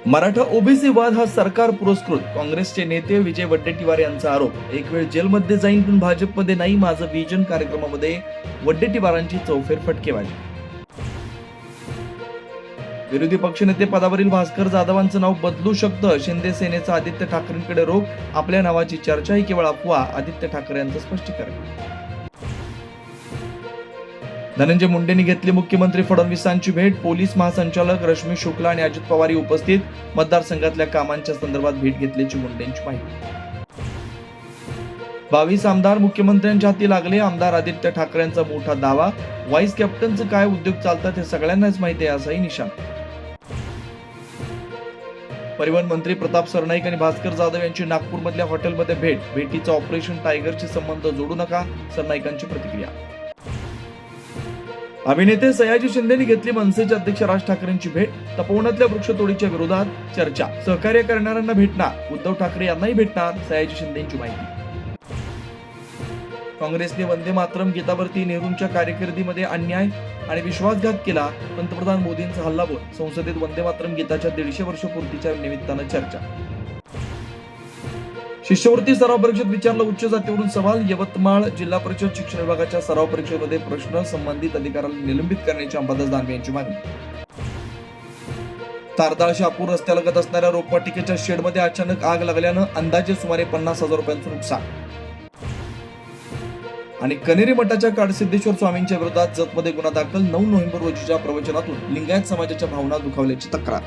Maratha OBC वाद हा सरकार पुरस्कृत. काँग्रेसचे नेते विजय वडेट्टीवार यांचा आरोप. एक वेळ जेलमध्ये जाईन पण भाजपमध्ये नाही, माझं विजन कार्यक्रमामध्ये वडेट्टीवारांची चौफेर फटकेबाजी. विरोधी पक्षनेते पदावरील भास्कर जाधवांचं नाव बदलू शकतं. शिंदे सेनेचा आदित्य ठाकरेंकडे रोख. आपल्या नावाची चर्चा ही केवळ अफवा. आदित्य ठाकरे यांचं स्पष्टीकरण. धनंजय मुंडेंनी घेतली मुख्यमंत्री फडणवीसांची भेट. पोलीस महासंचालक रश्मी शुक्ला आणि अजित पवार उपस्थित. मतदारसंघातल्या कामांच्या संदर्भात भेट घेतल्याची मुंडेंची माहिती. 22 आमदार मुख्यमंत्र्यांच्या हाती लागले. आमदार आदित्य ठाकरेंचा मोठा दावा. व्हाईस कॅप्टनचं काय उद्योग चालतात हे सगळ्यांनाच माहिती आहे, असाही निशाण. परिवहन मंत्री प्रताप सरनाईक आणि भास्कर जाधव यांची नागपूरमधल्या हॉटेलमध्ये भेट. भेटीचा ऑपरेशन टायगरशी संबंध जोडू नका, सरनाईकांची प्रतिक्रिया. अभिनेते सयाजी शिंदेनी घेतली मनसेचे अध्यक्ष राज ठाकरेंची भेट. तपोवनातल्या वृक्षतोडीच्या विरोधात चर्चा. सहकार्य करणाऱ्यांना भेटणार, उद्धव ठाकरे यांनाही भेटणार, सयाजी शिंदेची माहिती. काँग्रेसने वंदे मातरम गीतावरती नेहरूंच्या कारकिर्दीमध्ये अन्याय आणि विश्वासघात केला. पंतप्रधान मोदींचा हल्लाबोल. संसदेत वंदे मातरम गीताच्या 150 वर्षपूर्तीच्या निमित्तानं चर्चा. शिष्यवृत्ती सराव परीक्षेत विचारला उच्च जातीवरून सवाल. यवतमाळ जिल्हा परिषद शिक्षण विभागाच्या सराव परीक्षेमध्ये प्रश्न संबंधित अधिकाऱ्याला निलंबित करण्याची अंबादास दानवे यांची मागणी. तारदाळ शहापूर रस्त्यालगत असणाऱ्या रोपवाटिकेच्या शेडमध्ये अचानक आग लागल्यानं अंदाजे सुमारे 50,000 रुपयांचं नुकसान. आणि कनेरी मठाच्या काडसिद्धेश्वर स्वामींच्या विरोधात जतमध्ये गुन्हा दाखल. 9 नोव्हेंबर रोजीच्या प्रवचनातून लिंगायत समाजाच्या भावना दुखावल्याची तक्रार.